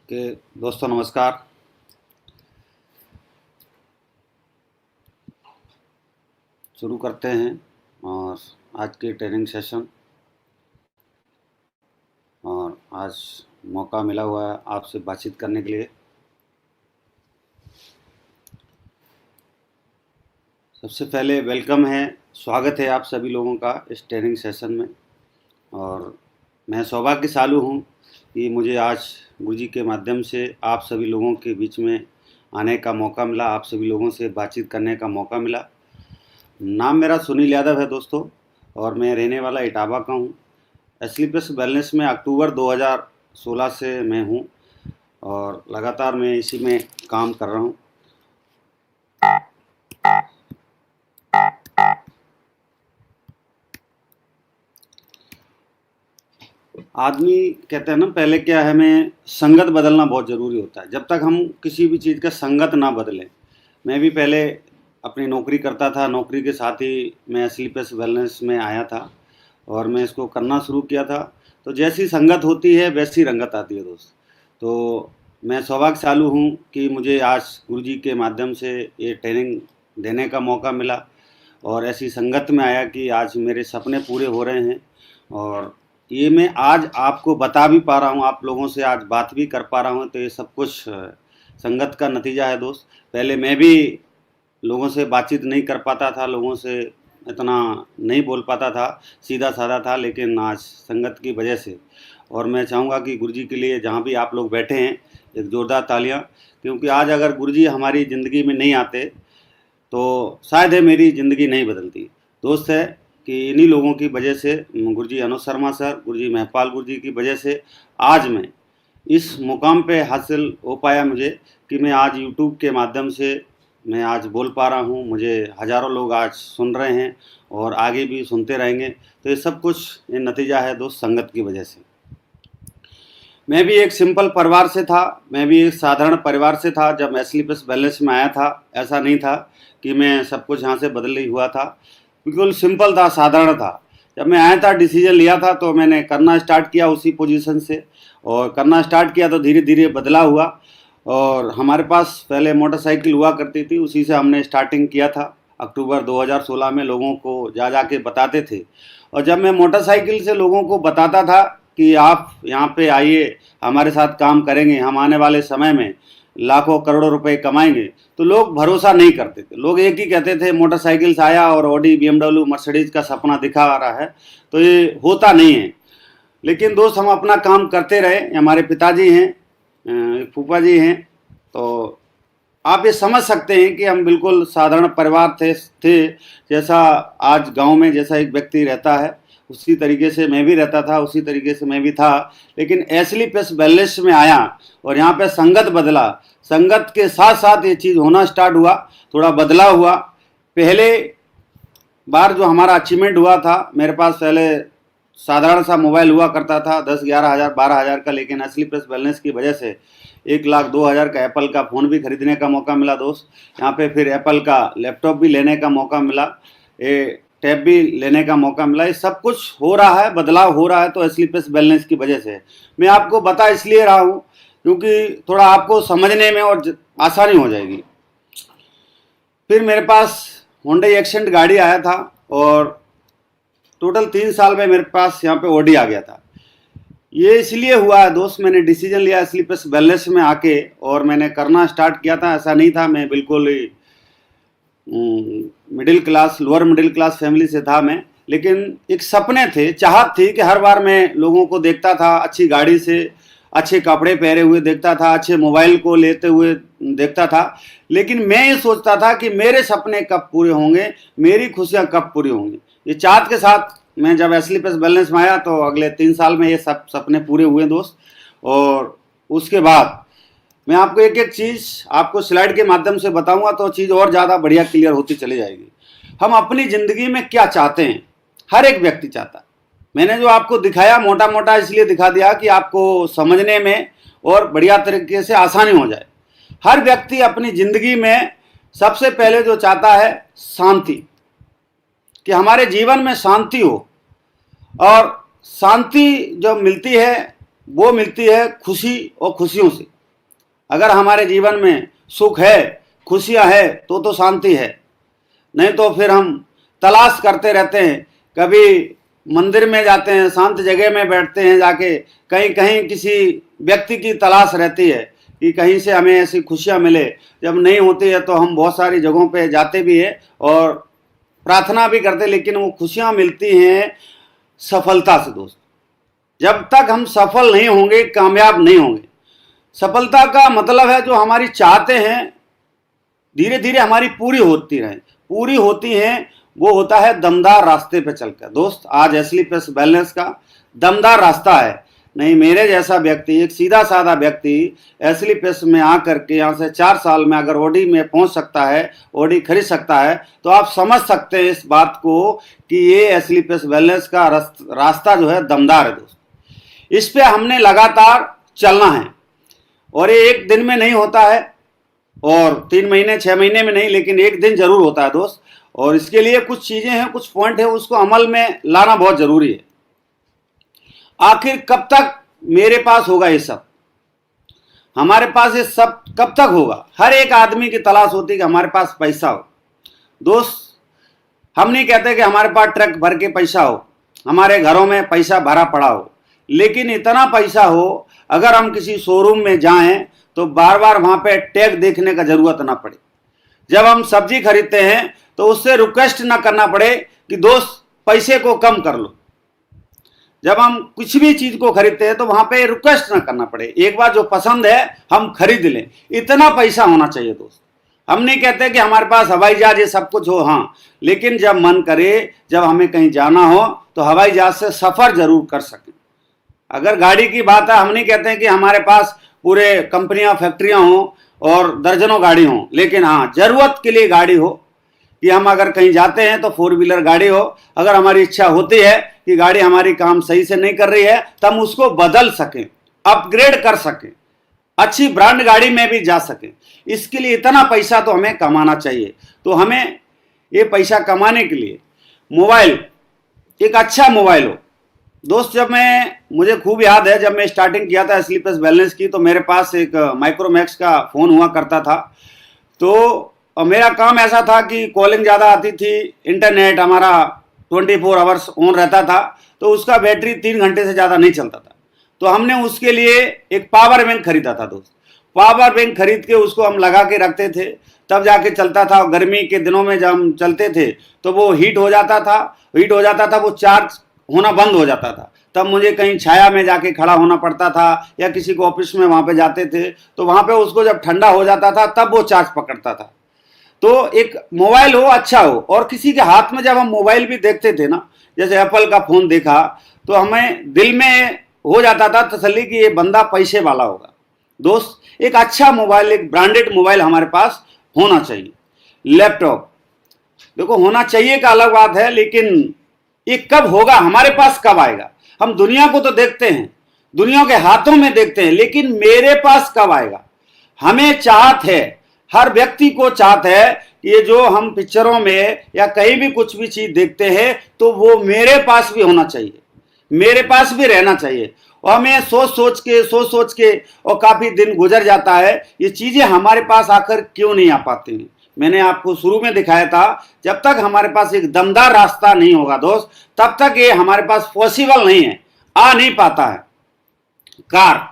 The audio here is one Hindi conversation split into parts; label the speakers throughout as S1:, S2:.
S1: के दोस्तों नमस्कार। शुरू करते हैं और आज की ट्रेनिंग सेशन। और आज मौका मिला हुआ है आपसे बातचीत करने के लिए। सबसे पहले वेलकम है, स्वागत है आप सभी लोगों का इस ट्रेनिंग सेशन में। और मैं सौभाग्यशाली हूँ कि मुझे आज गुरुजी के माध्यम से आप सभी लोगों के बीच में आने का मौका मिला, आप सभी लोगों से बातचीत करने का मौका मिला। नाम मेरा सुनील यादव है दोस्तों, और मैं रहने वाला इटावा का हूँ। एस्लीपस वेलनेस में अक्टूबर 2016 से मैं हूँ और लगातार मैं इसी में काम कर रहा हूँ। आदमी कहते हैं ना, पहले क्या है, हमें संगत बदलना बहुत ज़रूरी होता है। जब तक हम किसी भी चीज़ का संगत ना बदलें। मैं भी पहले अपनी नौकरी करता था, नौकरी के साथ ही मैं एस्लीपस वेलनेस में आया था और मैं इसको करना शुरू किया था। तो जैसी संगत होती है वैसी रंगत आती है दोस्त। तो मैं सौभाग्यशाली हूँ कि मुझे आज गुरुजी के माध्यम से ये ट्रेनिंग देने का मौका मिला और ऐसी संगत में आया कि आज मेरे सपने पूरे हो रहे हैं। और ये मैं आज आपको बता भी पा रहा हूँ, आप लोगों से आज बात भी कर पा रहा हूँ, तो ये सब कुछ संगत का नतीजा है दोस्त। पहले मैं भी लोगों से बातचीत नहीं कर पाता था, लोगों से इतना नहीं बोल पाता था, सीधा साधा था, लेकिन आज संगत की वजह से। और मैं चाहूँगा कि गुरुजी के लिए जहाँ भी आप लोग बैठे हैं एक ज़ोरदार तालियाँ, क्योंकि आज अगर गुरुजी हमारी ज़िंदगी में नहीं आते तो शायद है मेरी ज़िंदगी नहीं बदलती। दोस्त है कि इन्हीं लोगों की वजह से, गुरुजी अनुज शर्मा सर, गुरुजी महपाल गुरुजी की वजह से आज मैं इस मुकाम पे हासिल हो पाया मुझे कि मैं आज यूट्यूब के माध्यम से मैं आज बोल पा रहा हूँ। मुझे हज़ारों लोग आज सुन रहे हैं और आगे भी सुनते रहेंगे। तो ये सब कुछ ये नतीजा है दोस्त, संगत की वजह से। मैं भी एक सिंपल परिवार से था, मैं भी एक साधारण परिवार से था जब मैं एस्लीपस वेलनेस में आया था। ऐसा नहीं था कि मैं सब कुछ यहाँ से बदल ही हुआ था, बिल्कुल सिंपल था, साधारण था। जब मैं आया था, डिसीजन लिया था, तो मैंने करना स्टार्ट किया उसी पोजीशन से। और करना स्टार्ट किया तो धीरे धीरे बदलाव हुआ। और हमारे पास पहले मोटरसाइकिल हुआ करती थी, उसी से हमने स्टार्टिंग किया था। अक्टूबर 2016 में लोगों को जा के बताते थे। और जब मैं मोटरसाइकिल से लोगों को बताता था कि आप यहाँ पे आइए, हमारे साथ काम करेंगे, हम आने वाले समय में लाखों करोड़ों रुपए कमाएंगे, तो लोग भरोसा नहीं करते थे। लोग एक ही कहते थे, मोटरसाइकिल से आया और ऑडी, BMW, मर्सिडीज का सपना दिखा रहा है, तो ये होता नहीं है। लेकिन दोस्त, हम अपना काम करते रहे। हमारे पिताजी हैं, फूफा जी हैं, तो आप ये समझ सकते हैं कि हम बिल्कुल साधारण परिवार थे। जैसा आज गांव में जैसा एक व्यक्ति रहता है, उसी तरीके से मैं भी रहता था, उसी तरीके से मैं भी था। लेकिन एस्लीपस वेलनेस में आया और यहाँ पे संगत बदला। संगत के साथ साथ ये चीज़ होना स्टार्ट हुआ, थोड़ा बदलाव हुआ। पहले बार जो हमारा अचीवमेंट हुआ था, मेरे पास पहले साधारण सा मोबाइल हुआ करता था, 10-11 हज़ार 12 हज़ार का। लेकिन एस्लीपस वेलनेस की वजह से 1,02,000 का एप्पल का फ़ोन भी खरीदने का मौका मिला दोस्त। यहाँ पे फिर एप्पल का लैपटॉप भी लेने का मौका मिला, ये टैब भी लेने का मौका मिला। ये सब कुछ हो रहा है, बदलाव हो रहा है, तो एस्लीपस वेलनेस की वजह से। मैं आपको बता इसलिए रहा हूँ क्योंकि थोड़ा आपको समझने में और आसानी हो जाएगी। फिर मेरे पास होंडा एक्सेंट गाड़ी आया था और टोटल 3 साल में मेरे पास यहाँ पे ऑडी आ गया था। ये इसलिए हुआ है दोस्त, मैंने डिसीजन लिया एस्लीपस वेलनेस में आके और मैंने करना स्टार्ट किया था। ऐसा नहीं था, मैं बिल्कुल ही middle class, lower middle class family से था मैं। लेकिन एक सपने थे, चाहत थी कि हर बार मैं लोगों को देखता था अच्छी गाड़ी से, अच्छे कपड़े पहने हुए देखता था, अच्छे मोबाइल को लेते हुए देखता था। लेकिन मैं ये सोचता था कि मेरे सपने कब पूरे होंगे, मेरी खुशियाँ कब पूरी होंगी। ये चाहत के साथ मैं जब एस्लीपस वेलनेस में आया तो अगले 3 साल में ये सब सपने पूरे हुए दोस्त। और उसके बाद मैं आपको एक एक चीज़ आपको स्लाइड के माध्यम से बताऊंगा तो चीज़ और ज़्यादा बढ़िया क्लियर होती चली जाएगी। हम अपनी ज़िंदगी में क्या चाहते हैं, हर एक व्यक्ति चाहता है। मैंने जो आपको दिखाया मोटा मोटा इसलिए दिखा दिया कि आपको समझने में और बढ़िया तरीके से आसानी हो जाए। हर व्यक्ति अपनी ज़िंदगी में सबसे पहले जो चाहता है शांति, कि हमारे जीवन में शांति हो। और शांति जो मिलती है वो मिलती है खुशी और खुशियों से। अगर हमारे जीवन में सुख है, खुशियाँ है, तो शांति है। नहीं तो फिर हम तलाश करते रहते हैं। कभी मंदिर में जाते हैं, शांत जगह में बैठते हैं जाके, कहीं कहीं किसी व्यक्ति की तलाश रहती है कि कहीं से हमें ऐसी खुशियाँ मिले। जब नहीं होती है तो हम बहुत सारी जगहों पे जाते भी हैं और प्रार्थना भी करते, लेकिन वो खुशियाँ मिलती हैं सफलता से दोस्त। जब तक हम सफल नहीं होंगे, कामयाब नहीं होंगे। सफलता का मतलब है जो हमारी चाहते हैं धीरे धीरे हमारी पूरी होती रहे, पूरी होती हैं, वो होता है दमदार रास्ते पे चलकर। दोस्त, आज एसली प्लस बैलेंस का दमदार रास्ता है। नहीं, मेरे जैसा व्यक्ति, एक सीधा साधा व्यक्ति एसली प्लस में आकर के यहाँ से 4 साल में अगर ओडी में पहुँच सकता है, ओडी खरीद सकता है, तो आप समझ सकते हैं इस बात को कि ये एसली प्लस बैलेंस का रास्ता जो है दमदार है दोस्त। इस पे हमने लगातार चलना है और ये एक दिन में नहीं होता है और 3 महीने 6 महीने में नहीं, लेकिन एक दिन जरूर होता है दोस्त। और इसके लिए कुछ चीज़ें हैं, कुछ पॉइंट है, उसको अमल में लाना बहुत ज़रूरी है। आखिर कब तक मेरे पास होगा ये सब, हमारे पास ये सब कब तक होगा? हर एक आदमी की तलाश होती है कि हमारे पास पैसा हो। दोस्त, हम नहीं कहते कि हमारे पास ट्रक भर के पैसा हो, हमारे घरों में पैसा भरा पड़ा हो, लेकिन इतना पैसा हो अगर हम किसी शोरूम में जाएं तो बार बार वहाँ पे टैग देखने का ज़रूरत ना पड़े। जब हम सब्जी खरीदते हैं तो उससे रिक्वेस्ट ना करना पड़े कि दोस्त पैसे को कम कर लो। जब हम कुछ भी चीज को खरीदते हैं तो वहां पे रिक्वेस्ट ना करना पड़े, एक बार जो पसंद है हम खरीद लें। इतना पैसा होना चाहिए दोस्त। हम नहीं कहते कि हमारे पास हवाई जहाज ये सब कुछ हो, हाँ, लेकिन जब मन करे, जब हमें कहीं जाना हो तो हवाई जहाज से सफर जरूर कर सकें। अगर गाड़ी की बात है, हम नहीं कहते हैं कि हमारे पास पूरे कंपनियां फैक्ट्रियां हों और दर्जनों गाड़ी हों, लेकिन हाँ, जरूरत के लिए गाड़ी हो कि हम अगर कहीं जाते हैं तो 4 व्हीलर गाड़ी हो। अगर हमारी इच्छा होती है कि गाड़ी हमारी काम सही से नहीं कर रही है तो हम उसको बदल सकें, अपग्रेड कर सकें, अच्छी ब्रांड गाड़ी में भी जा सकें। इसके लिए इतना पैसा तो हमें कमाना चाहिए। तो हमें ये पैसा कमाने के लिए मोबाइल, एक अच्छा मोबाइल हो दोस्त। मुझे खूब याद है, जब मैं स्टार्टिंग किया था एसली प्लस बैलेंस की, तो मेरे पास एक माइक्रोमैक्स का फ़ोन हुआ करता था। तो मेरा काम ऐसा था कि कॉलिंग ज़्यादा आती थी, इंटरनेट हमारा 24 आवर्स ऑन रहता था, तो उसका बैटरी 3 घंटे से ज़्यादा नहीं चलता था। तो हमने उसके लिए एक पावर बैंक खरीदा था दोस्त। पावर बैंक खरीद के उसको हम लगा के रखते थे, तब जाके चलता था। गर्मी के दिनों में जब हम चलते थे तो वो हीट हो जाता था, वो चार्ज होना बंद हो जाता था। तब मुझे कहीं छाया में जाके खड़ा होना पड़ता था, या किसी को ऑफिस में वहाँ पे जाते थे तो वहाँ पे उसको जब ठंडा हो जाता था तब वो चार्ज पकड़ता था। तो एक मोबाइल हो, अच्छा हो। और किसी के हाथ में जब हम मोबाइल भी देखते थे ना, जैसे एप्पल का फ़ोन देखा, तो हमें दिल में हो जाता था तसल्ली कि ये बंदा पैसे वाला होगा। दोस्त, एक अच्छा मोबाइल, एक ब्रांडेड मोबाइल हमारे पास होना चाहिए। लैपटॉप देखो, होना चाहिए का अलग बात है, लेकिन ये कब होगा, हमारे पास कब आएगा? हम दुनिया को तो देखते हैं, दुनिया के हाथों में देखते हैं, लेकिन मेरे पास कब आएगा? हमें चाहत है, हर व्यक्ति को चाहत है कि ये जो हम पिक्चरों में या कहीं भी कुछ भी चीज देखते हैं तो वो मेरे पास भी होना चाहिए, मेरे पास भी रहना चाहिए। और हमें सोच सोच के और काफी दिन गुजर जाता है, ये चीजें हमारे पास आकर क्यों नहीं आ पाती हैं? मैंने आपको शुरू में दिखाया था, जब तक हमारे पास एक दमदार रास्ता नहीं होगा दोस्त, तब तक ये हमारे पास पॉसिबल नहीं है, आ नहीं पाता है। कार,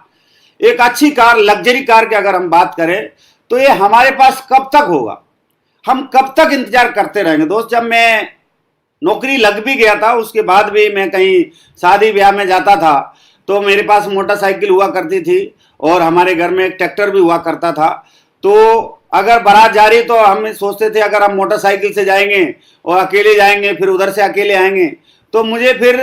S1: एक अच्छी कार, लग्जरी कार की अगर हम बात करें तो ये हमारे पास कब तक होगा? हम कब तक इंतजार करते रहेंगे दोस्त? जब मैं नौकरी लग भी गया था, उसके बाद भी मैं कहीं शादी ब्याह में जाता था तो मेरे पास मोटरसाइकिल हुआ करती थी और हमारे घर में एक ट्रैक्टर भी हुआ करता था। तो अगर बारात जा रही तो हम सोचते थे अगर हम मोटरसाइकिल से जाएंगे और अकेले जाएंगे, फिर उधर से अकेले आएंगे, तो मुझे फिर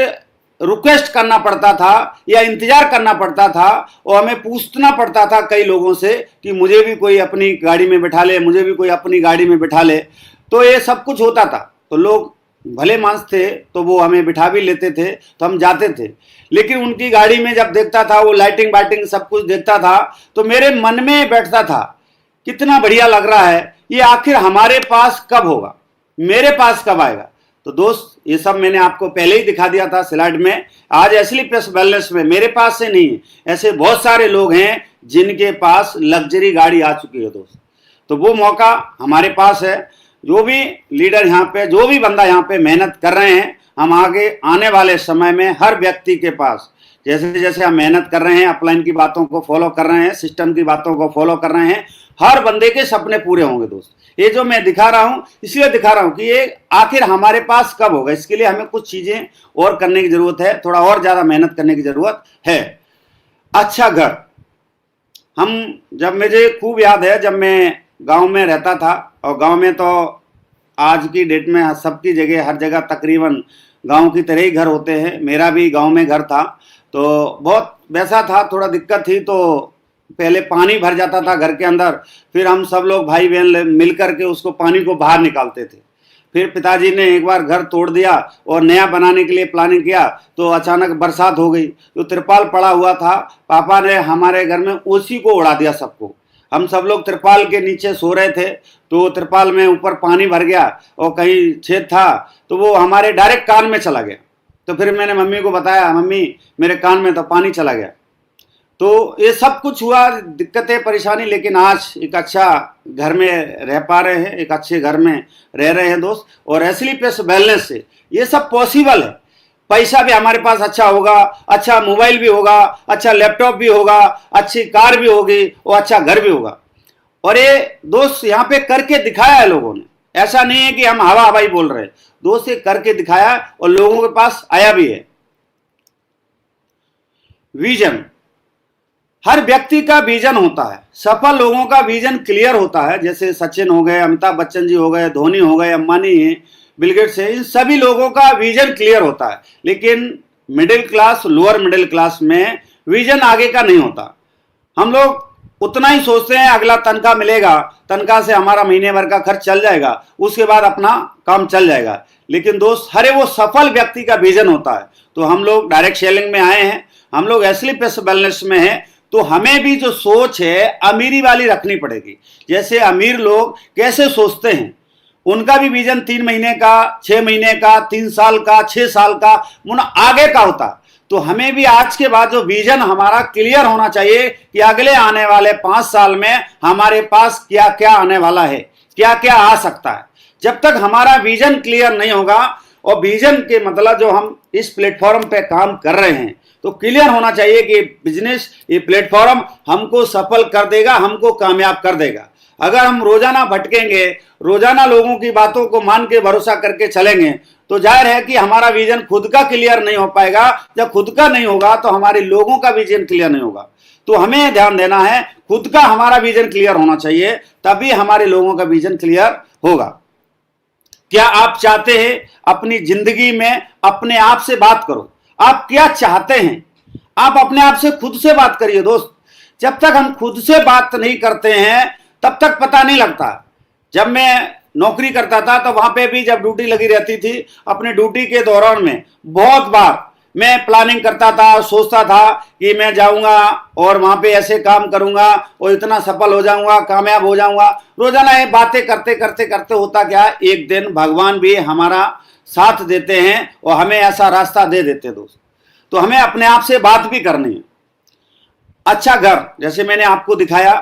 S1: रिक्वेस्ट करना पड़ता था या इंतजार करना पड़ता था और हमें पूछना पड़ता था कई लोगों से कि मुझे भी कोई अपनी गाड़ी में बिठा ले, मुझे भी कोई अपनी गाड़ी में बिठा ले। तो ये सब कुछ होता था, तो लोग भले मानस थे तो वो हमें बिठा भी लेते थे, तो हम जाते थे। लेकिन उनकी गाड़ी में जब देखता था, वो लाइटिंग वाइटिंग सब कुछ देखता था, तो मेरे मन में बैठता था कितना बढ़िया लग रहा है, ये आखिर हमारे पास कब होगा, मेरे पास कब आएगा? तो दोस्त, ये सब मैंने आपको पहले ही दिखा दिया था स्लाइड में। आज एसली प्लस बैलेंस में मेरे पास से नहीं, ऐसे बहुत सारे लोग हैं जिनके पास लग्जरी गाड़ी आ चुकी है दोस्त। तो वो मौका हमारे पास है। जो भी लीडर यहाँ पे, जो भी बंदा यहाँ पे मेहनत कर रहे हैं, हम आगे आने वाले समय में हर व्यक्ति के पास, जैसे जैसे हम मेहनत कर रहे हैं, अपलाइन की बातों को फॉलो कर रहे हैं, सिस्टम की बातों को फॉलो कर रहे हैं, हर बंदे के सपने पूरे होंगे दोस्त। ये जो मैं दिखा रहा हूँ इसलिए दिखा रहा हूँ कि ये आखिर हमारे पास कब होगा। इसके लिए हमें कुछ चीजें और करने की जरूरत है, थोड़ा और ज्यादा मेहनत करने की जरूरत है। अच्छा घर, जब मुझे खूब याद है, जब मैं गांव में रहता था, और गांव में तो आज की डेट में सबकी जगह, हर जगह तकरीबन गांव की तरह ही घर होते हैं। मेरा भी गांव में घर था, तो बहुत वैसा था, थोड़ा दिक्कत थी। तो पहले पानी भर जाता था घर के अंदर, फिर हम सब लोग भाई बहन मिल करके उसको पानी को बाहर निकालते थे। फिर पिताजी ने एक बार घर तोड़ दिया और नया बनाने के लिए प्लानिंग किया, तो अचानक बरसात हो गई। तो तिरपाल पड़ा हुआ था, पापा ने हमारे घर में उसी को उड़ा दिया सबको। हम सब लोग तिरपाल के नीचे सो रहे थे, तो तिरपाल में ऊपर पानी भर गया और कहीं छेद था, तो वो हमारे डायरेक्ट कान में चला गया। तो फिर मैंने मम्मी को बताया, मम्मी मेरे कान में तो पानी चला गया। तो ये सब कुछ हुआ, दिक्कतें परेशानी, लेकिन आज एक अच्छा घर में रह पा रहे हैं, एक अच्छे घर में रह रहे हैं दोस्त। और एसएलपी वेलनेस से ये सब पॉसिबल है। पैसा भी हमारे पास अच्छा होगा, अच्छा मोबाइल भी होगा, अच्छा लैपटॉप भी होगा, अच्छी कार भी होगी और अच्छा घर भी होगा। और ये दोस्त यहाँ पे करके दिखाया है लोगों ने। ऐसा नहीं है कि हम हवा हवाई बोल रहे हैं दोस्त, ये करके दिखाया और लोगों के पास आया भी है। विजन, हर व्यक्ति का विजन होता है। सफल लोगों का विजन क्लियर होता है, जैसे सचिन हो गए, अमिताभ बच्चन जी हो गए, धोनी हो गए, अंबानी है, बिल गेट्स है, इन सभी लोगों का विजन क्लियर होता है। लेकिन middle class, lower middle class में विजन आगे का नहीं होता। हम लोग उतना ही सोचते हैं, अगला तनख्वाह मिलेगा, तनख्वाह से हमारा महीने भर का खर्च चल जाएगा, उसके बाद अपना काम चल जाएगा। लेकिन दोस्त, हरे वो सफल व्यक्ति का विजन होता है। तो हम लोग डायरेक्ट सेलिंग में आए हैं, हम लोग एसएलपी वेलनेस में हैं, तो हमें भी जो सोच है अमीरी वाली रखनी पड़ेगी। जैसे अमीर लोग कैसे सोचते हैं, उनका भी विजन 3 महीने का, 6 महीने का, 3 साल का, 6 साल का, आगे का होता है। तो हमें भी आज के बाद जो विजन हमारा क्लियर होना चाहिए कि अगले आने वाले 5 साल में हमारे पास क्या क्या आने वाला है, क्या क्या आ सकता है। जब तक हमारा विजन क्लियर नहीं होगा, और विजन के मतलब जो हम इस प्लेटफॉर्म पे काम कर रहे हैं, तो क्लियर होना चाहिए कि बिजनेस, ये प्लेटफॉर्म हमको सफल कर देगा, हमको कामयाब कर देगा। अगर हम रोजाना भटकेंगे, रोजाना लोगों की बातों को मान के भरोसा करके चलेंगे, तो जाहिर है कि हमारा विजन खुद का क्लियर नहीं हो पाएगा। जब खुद का नहीं होगा तो हमारे लोगों का विजन क्लियर नहीं होगा। तो हमें ध्यान देना है, खुद का हमारा विजन क्लियर होना चाहिए, तभी हमारे लोगों का विजन क्लियर होगा। क्या आप चाहते हैं अपनी जिंदगी में अपने आप से बात करो, आप क्या चाहते हैं, आप अपने आप से खुद से बात करिए दोस्त। जब तक हम खुद से बात नहीं करते हैं तब तक पता नहीं लगता। जब मैं नौकरी करता था तो वहां पे भी जब ड्यूटी लगी रहती थी, अपने ड्यूटी के दौरान में बहुत बार मैं प्लानिंग करता था, सोचता था कि मैं जाऊंगा और वहां पे ऐसे काम करूंगा और इतना सफल हो जाऊंगा, कामयाब हो जाऊंगा। रोजाना ये बातें करते करते करते होता क्या, एक दिन भगवान भी हमारा साथ देते हैं और हमें ऐसा रास्ता दे देते हैं दोस्त। तो हमें अपने आप से बात भी करनी है। अच्छा घर, जैसे मैंने आपको दिखाया,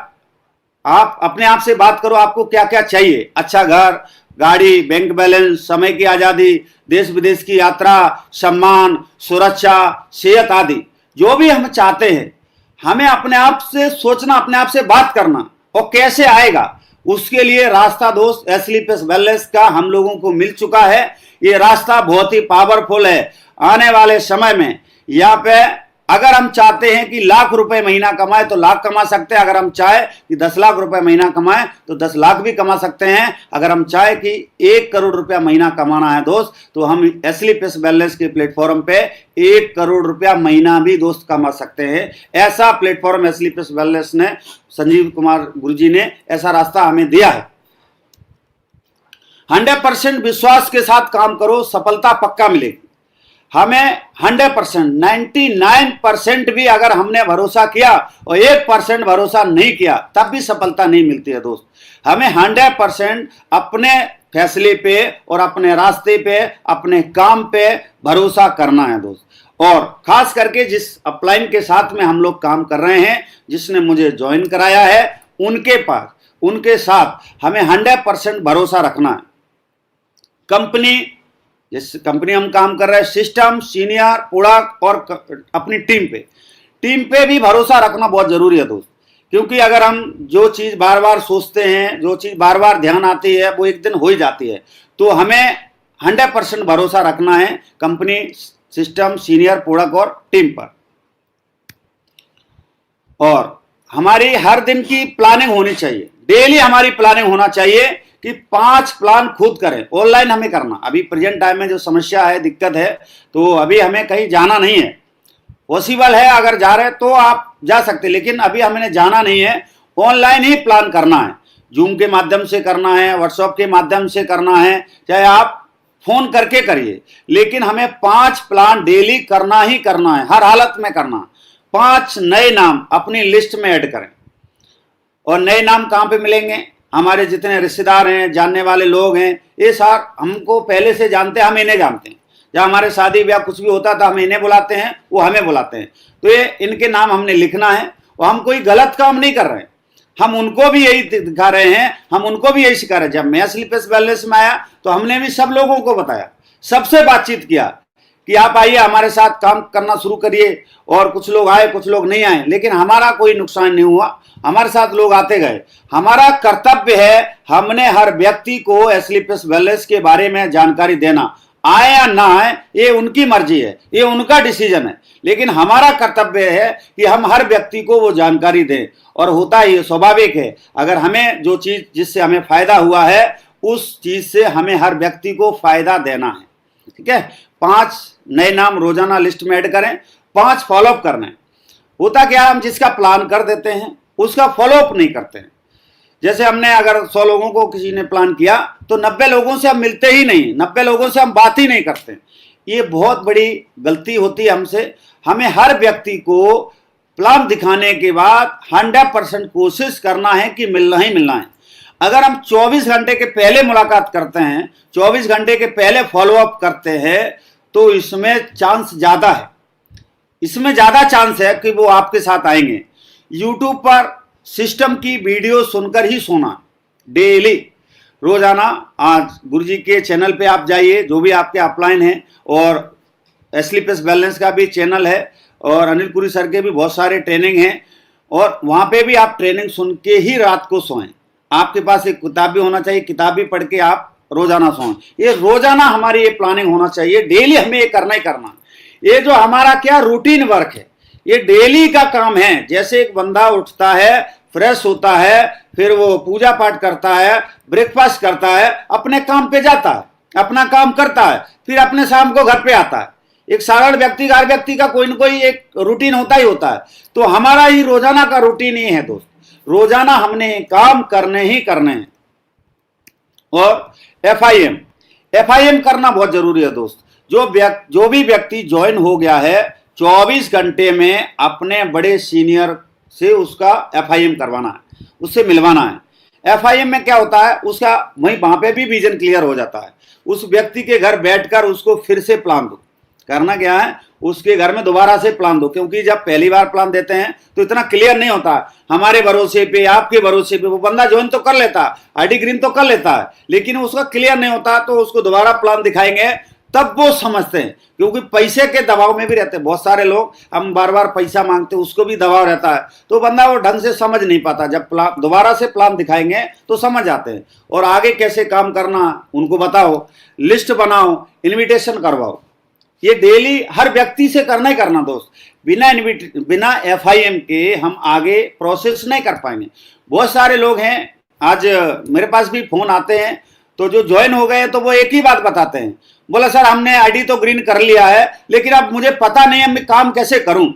S1: आप अपने आप से बात करो, आपको क्या क्या चाहिए। अच्छा घर, गाड़ी, बैंक बैलेंस, समय की आजादी, देश विदेश की यात्रा, सम्मान, सुरक्षा, सेहत आदि जो भी हम चाहते हैं, हमें अपने आप से सोचना, अपने आप से बात करना। और कैसे आएगा, उसके लिए रास्ता दोस्त एसएलपी वेलनेस का हम लोगों को मिल चुका है। ये रास्ता बहुत ही पावरफुल है। आने वाले समय में यहाँ पे अगर हम चाहते हैं कि लाख रुपए महीना कमाए तो लाख कमा सकते हैं। अगर हम चाहे कि 10 लाख रुपए महीना कमाए तो 10 लाख भी कमा सकते हैं। अगर हम चाहे कि 1 करोड़ रुपया महीना कमाना है दोस्त, तो हम एसएलपी वेलनेस के प्लेटफॉर्म पे 1 करोड़ रुपया महीना भी दोस्त कमा सकते हैं। ऐसा प्लेटफॉर्म एसएलपी वेलनेस ने, संजीव कुमार गुरुजी ने ऐसा रास्ता हमें दिया है। 100% विश्वास के साथ काम करो, सफलता पक्का मिलेगी। हमें 100%, 99% भी अगर हमने भरोसा किया और 1% भरोसा नहीं किया तब भी सफलता नहीं मिलती है दोस्त। हमें 100% अपने फैसले पे और अपने रास्ते पे, अपने काम पे भरोसा करना है दोस्त। और खास करके जिस अपलाइन के साथ में हम लोग काम कर रहे हैं, जिसने मुझे ज्वाइन कराया है, उनके साथ हमें 100% भरोसा रखना है। कंपनी, जिस कंपनी हम काम कर रहे हैं, सिस्टम, सीनियर, प्रोडक्ट और अपनी टीम पे भी भरोसा रखना बहुत जरूरी है दोस्त। क्योंकि अगर हम जो चीज़ बार बार सोचते हैं, जो चीज़ बार बार ध्यान आती है, वो एक दिन हो ही जाती है। तो हमें 100% भरोसा रखना है कंपनी, सिस्टम, सीनियर, प्रोडक्ट और टीम पर। और हमारी हर दिन की प्लानिंग होनी चाहिए, डेली हमारी प्लानिंग होना चाहिए कि 5 प्लान खुद करें। ऑनलाइन हमें करना, अभी प्रेजेंट टाइम में जो समस्या है, दिक्कत है, तो अभी हमें कहीं जाना नहीं है। पॉसिबल है अगर जा रहे तो आप जा सकते, लेकिन अभी हमें जाना नहीं है, ऑनलाइन ही प्लान करना है। जूम के माध्यम से करना है, व्हाट्सएप के माध्यम से करना है, चाहे आप फोन करके करिए, लेकिन हमें 5 प्लान डेली करना ही करना है, हर हालत में करना। 5 नए नाम अपनी लिस्ट में ऐड करें। और नए नाम कहाँ पे मिलेंगे? हमारे जितने रिश्तेदार हैं, जानने वाले लोग हैं, ये सार हमको पहले से जानते हैं, हम इन्हें जानते हैं। जब हमारे शादी ब्याह कुछ भी होता था, हम इन्हें बुलाते हैं, वो हमें बुलाते हैं। तो ये इनके नाम हमने लिखना है। और हम कोई गलत काम नहीं कर रहे हैं, हम उनको भी यही दिखा रहे हैं, हम उनको भी यही सिखा रहे हैं। जब मैं स्लीपलेस वेलनेस में आया तो हमने भी सब लोगों को बताया, सबसे बातचीत किया कि आप आइए हमारे साथ काम करना शुरू करिए। और कुछ लोग आए, कुछ लोग नहीं आए, लेकिन हमारा कोई नुकसान नहीं हुआ, हमारे साथ लोग आते गए। हमारा कर्तव्य है, हमने हर व्यक्ति को स्लीपलेस वेलनेस के बारे में जानकारी देना। आए या ना आए, ये उनकी मर्जी है, ये उनका डिसीजन है, लेकिन हमारा कर्तव्य है कि हम हर व्यक्ति को वो जानकारी दें। और होता ही स्वाभाविक है, अगर हमें जो चीज जिससे हमें फायदा हुआ है, उस चीज से हमें हर व्यक्ति को फायदा देना है। ठीक है, 5 नए नाम रोजाना लिस्ट में ऐड करें, 5 फॉलोअप करना है। होता क्या, हम जिसका प्लान कर देते हैं उसका फॉलोअप नहीं करते हैं। जैसे हमने अगर 100 लोगों को किसी ने प्लान किया तो 90 लोगों से हम मिलते ही नहीं, 90 लोगों से हम बात ही नहीं करते। ये बहुत बड़ी गलती होती है हमसे। हमें हर व्यक्ति को प्लान दिखाने के बाद 100% कोशिश करना है कि मिलना ही मिलना है। अगर हम 24 घंटे के पहले मुलाकात करते हैं, 24 घंटे के पहले फॉलोअप करते हैं, तो इसमें चांस ज़्यादा है, इसमें ज़्यादा चांस है कि वो आपके साथ आएंगे। यूट्यूब पर सिस्टम की वीडियो सुनकर ही सोना, डेली रोजाना। आज गुरुजी के चैनल पे आप जाइए, जो भी आपके अपलाइन हैं, और स्लीपलेस वेलनेस का भी चैनल है, और अनिल पुरी सर के भी बहुत सारे ट्रेनिंग हैं, और वहाँ पे भी आप ट्रेनिंग सुन के ही रात को सोएं। आपके पास एक किताब भी होना चाहिए, किताब भी पढ़ के आप रोजाना सोएं। ये रोजाना हमारी ये प्लानिंग होना चाहिए, डेली हमें ये करना ही करना। ये जो हमारा क्या रूटीन वर्क है, ये डेली का काम है। जैसे एक बंदा उठता है, फ्रेश होता है, फिर वो पूजा पाठ करता है, ब्रेकफास्ट करता है, अपने काम पे जाता है, अपना काम करता है, फिर अपने शाम को घर पे आता है। एक साधारण व्यक्ति का, हर व्यक्ति का कोई न कोई एक रूटीन होता ही होता है। तो हमारा ही रोजाना का रूटीन ये है दोस्त, रोजाना हमने काम करने ही करने हैं। और FIM करना बहुत जरूरी है दोस्त। जो भी व्यक्ति ज्वाइन हो गया है, 24 घंटे में अपने बड़े सीनियर से उसका FIM करवाना है, उससे मिलवाना है। FIM में क्या होता है, उसका वहां पे भी विजन क्लियर हो जाता है। उस व्यक्ति के घर बैठकर उसको फिर से प्लान दो। करना क्या है, उसके घर में दोबारा से प्लान दो, क्योंकि जब पहली बार प्लान देते हैं तो इतना क्लियर नहीं होता। हमारे भरोसे पे, आपके भरोसे पे वो बंदा ज्वाइन तो कर लेता है, ID ग्रीन तो कर लेता है, लेकिन उसका क्लियर नहीं होता। तो उसको दोबारा प्लान दिखाएंगे तब वो समझते हैं, क्योंकि पैसे के दबाव में भी रहते हैं बहुत सारे लोग। हम बार बार पैसा मांगते हैं, उसको भी दबाव रहता है, तो बंदा वो ढंग से समझ नहीं पाता। जब दोबारा से प्लान दिखाएंगे तो समझ आते हैं। और आगे कैसे काम करना उनको बताओ, लिस्ट बनाओ, इन्विटेशन करवाओ। ये डेली हर व्यक्ति से करना ही करना दोस्त। बिना FIM के हम आगे प्रोसेस नहीं कर पाएंगे। बहुत सारे लोग हैं, आज मेरे पास भी फोन आते हैं, तो जो ज्वाइन हो गए तो वो एक ही बात बताते हैं, बोला सर हमने ID तो ग्रीन कर लिया है, लेकिन अब मुझे पता नहीं है मैं काम कैसे करूं।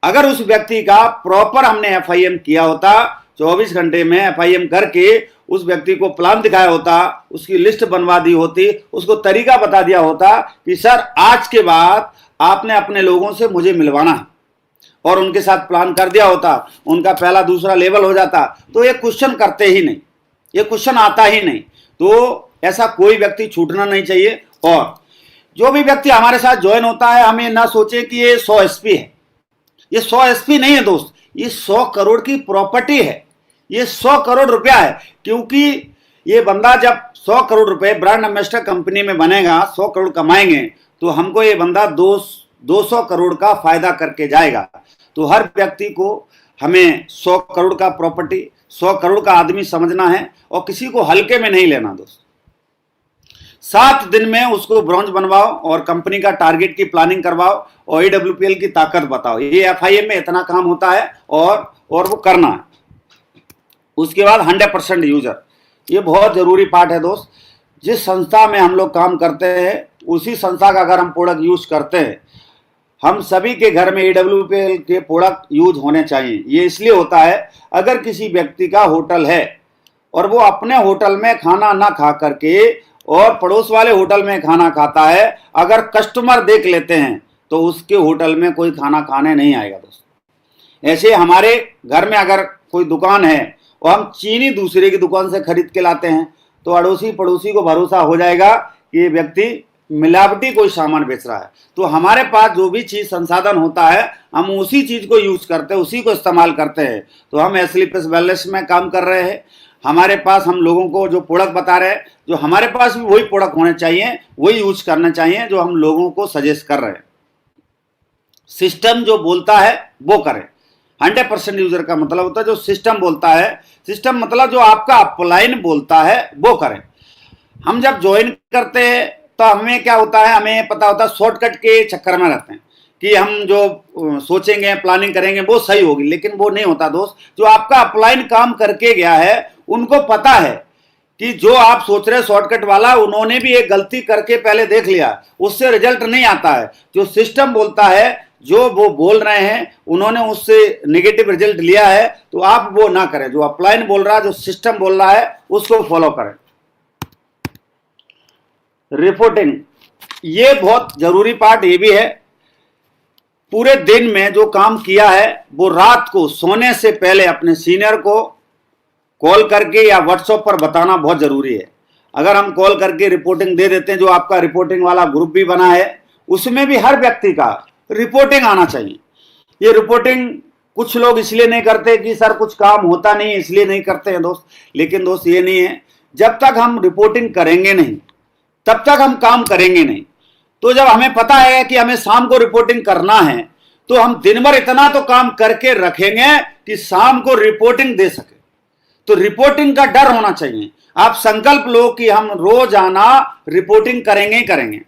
S1: अगर उस व्यक्ति का प्रॉपर हमने FIM किया होता, 24 घंटे में FIM करके उस व्यक्ति को प्लान दिखाया होता, उसकी लिस्ट बनवा दी होती, उसको तरीका बता दिया होता कि सर आज के बाद आपने अपने लोगों से मुझे मिलवाना है, और उनके साथ प्लान कर दिया होता, उनका पहला दूसरा लेवल हो जाता, तो ये क्वेश्चन करते ही नहीं, ये क्वेश्चन आता ही नहीं। तो ऐसा कोई व्यक्ति छूटना नहीं चाहिए। और जो भी व्यक्ति हमारे साथ ज्वाइन होता है, हमें ना सोचे कि ये 100 एसपी है। ये 100 एसपी नहीं है दोस्त, ये 100 करोड़ की प्रॉपर्टी है, ये 100 करोड़ रुपया है। क्योंकि ये बंदा जब 100 करोड़ रुपए ब्रांड एम्बेसडर कंपनी में बनेगा, 100 करोड़ कमाएंगे, तो हमको ये बंदा 200 करोड़ का फायदा करके जाएगा। तो हर व्यक्ति को हमें 100 करोड़ का प्रॉपर्टी, 100 करोड़ का आदमी समझना है और किसी को हल्के में नहीं लेना दोस्त। 7 दिन में उसको ब्रॉन्ज बनवाओ और कंपनी का टारगेट की प्लानिंग करवाओ और AWPL की ताकत बताओ, ये FIM में इतना काम होता है और वो करना है। उसके बाद 100% यूजर, ये बहुत जरूरी पार्ट है दोस्त। जिस संस्था में हम लोग काम करते हैं उसी संस्था का अगर हम प्रोडक्ट यूज करते हैं, हम सभी के घर में AWPL के प्रोडक्ट यूज होने चाहिए। ये इसलिए होता है, अगर किसी व्यक्ति का होटल है और वो अपने होटल में खाना ना खा करके और पड़ोस वाले होटल में खाना खाता है, अगर कस्टमर देख लेते हैं तो उसके होटल में कोई खाना खाने नहीं आएगा दोस्त। ऐसे हमारे घर में अगर कोई दुकान है और हम चीनी दूसरे की दुकान से खरीद के लाते हैं, तो अड़ोसी पड़ोसी को भरोसा हो जाएगा कि ये व्यक्ति मिलावटी कोई सामान बेच रहा है। तो हमारे पास जो भी चीज संसाधन होता है, हम उसी चीज को यूज करते हैं, उसी को इस्तेमाल करते हैं। तो हम एस्लीपिस वेलनेस में काम कर रहे हैं। हमारे पास हम लोगों को जो प्रोडक्ट बता रहे हैं, जो हमारे पास भी वही प्रोडक्ट होने चाहिए, वही यूज करना चाहिए जो हम लोगों को सजेस्ट कर रहे हैं। सिस्टम जो बोलता है वो करें। 100% यूजर का मतलब होता है जो सिस्टम बोलता है, सिस्टम मतलब जो आपका अपलाइन बोलता है वो करें। हम जब ज्वाइन करते हैं तो हमें क्या होता है, हमें पता होता है शॉर्टकट के चक्कर में रहते हैं कि हम जो सोचेंगे प्लानिंग करेंगे वो सही होगी, लेकिन वो नहीं होता दोस्त। जो आपका अपलाइन काम करके गया है उनको पता है कि जो आप सोच रहे शॉर्टकट वाला, उन्होंने भी एक गलती करके पहले देख लिया, उससे रिजल्ट नहीं आता है। जो सिस्टम बोलता है, जो वो बोल रहे हैं, उन्होंने उससे नेगेटिव रिजल्ट लिया है, तो आप वो ना करें। जो अपलाइन बोल रहा है, जो सिस्टम बोल रहा है, उसको फॉलो करें। रिपोर्टिंग, ये बहुत जरूरी पार्ट ये भी है। पूरे दिन में जो काम किया है वो रात को सोने से पहले अपने सीनियर को कॉल करके या व्हाट्सएप पर बताना बहुत जरूरी है। अगर हम कॉल करके रिपोर्टिंग दे देते हैं, जो आपका रिपोर्टिंग वाला ग्रुप भी बना है, उसमें भी हर व्यक्ति का रिपोर्टिंग आना चाहिए। ये रिपोर्टिंग कुछ लोग इसलिए नहीं करते कि सर कुछ काम होता नहीं है इसलिए नहीं करते हैं दोस्त, लेकिन दोस्त ये नहीं है। जब तक हम रिपोर्टिंग करेंगे नहीं तब तक हम काम करेंगे नहीं। तो जब हमें पता है कि हमें शाम को रिपोर्टिंग करना है, तो हम दिन भर इतना तो काम करके रखेंगे कि शाम को रिपोर्टिंग दे सके। तो रिपोर्टिंग का डर होना चाहिए। आप संकल्प लो कि हम रोजाना रिपोर्टिंग करेंगे ही करेंगे।